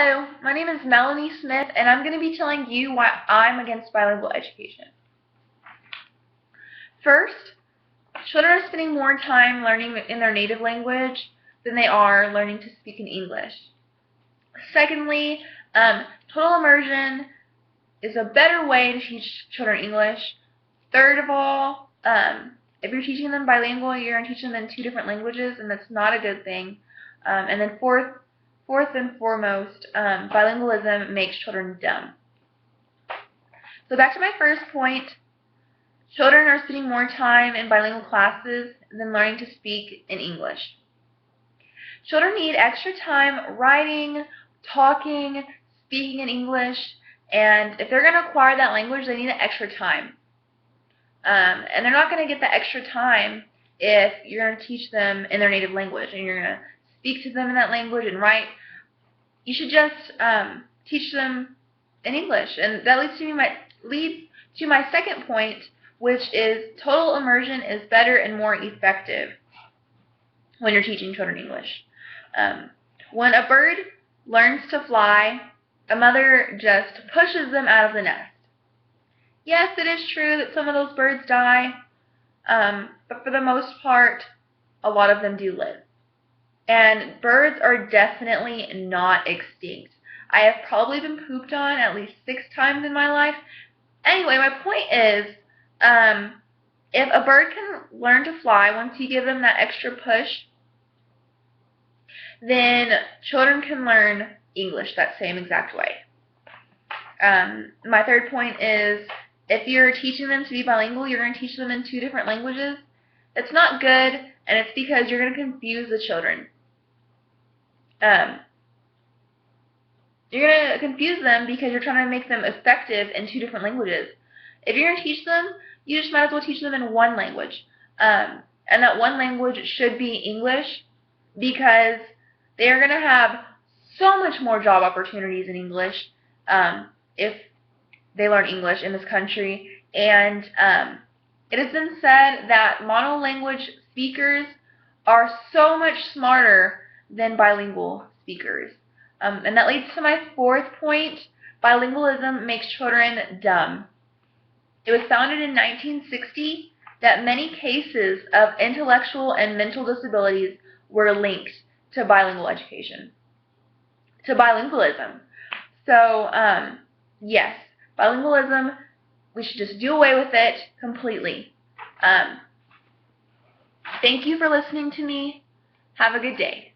Hello, my name is Melanie Smith, and I'm going to be telling you why I'm against bilingual education. First, children are spending more time learning in their native language than they are learning to speak in English. Secondly, total immersion is a better way to teach children English. Third of all, if you're teaching them bilingual, you're going to teach them in two different languages, and that's not a good thing. And then fourth and foremost, bilingualism makes children dumb. So back to my first point, children are spending more time in bilingual classes than learning to speak in English. Children need extra time writing, talking, speaking in English, and if they're going to acquire that language, they need extra time. And they're not going to get that extra time if you're going to teach them in their native language and you're going to speak to them in that language and write. You should just teach them in English. And that leads to my second point, which is total immersion is better and more effective when you're teaching children English. When a bird learns to fly, a mother just pushes them out of the nest. Yes, it is true that some of those birds die, but for the most part, a lot of them do live. And birds are definitely not extinct. I have probably been pooped on at least 6 times in my life. Anyway, my point is, if a bird can learn to fly once you give them that extra push, then children can learn English that same exact way. My third point is, if you're teaching them to be bilingual, you're going to teach them in 2 different languages. It's not good, and it's because you're going to confuse the children. You're going to confuse them because you're trying to make them effective in 2 different languages. If you're going to teach them, you just might as well teach them in 1 language. And that 1 language should be English, because they are going to have so much more job opportunities in English if they learn English in this country. And it has been said that monolanguage speakers are so much smarter than bilingual speakers. And that leads to my 4th point. Bilingualism makes children dumb. It was founded in 1960 that many cases of intellectual and mental disabilities were linked to bilingual education, to bilingualism. So, yes, bilingualism, we should just do away with it completely. Thank you for listening to me. Have a good day.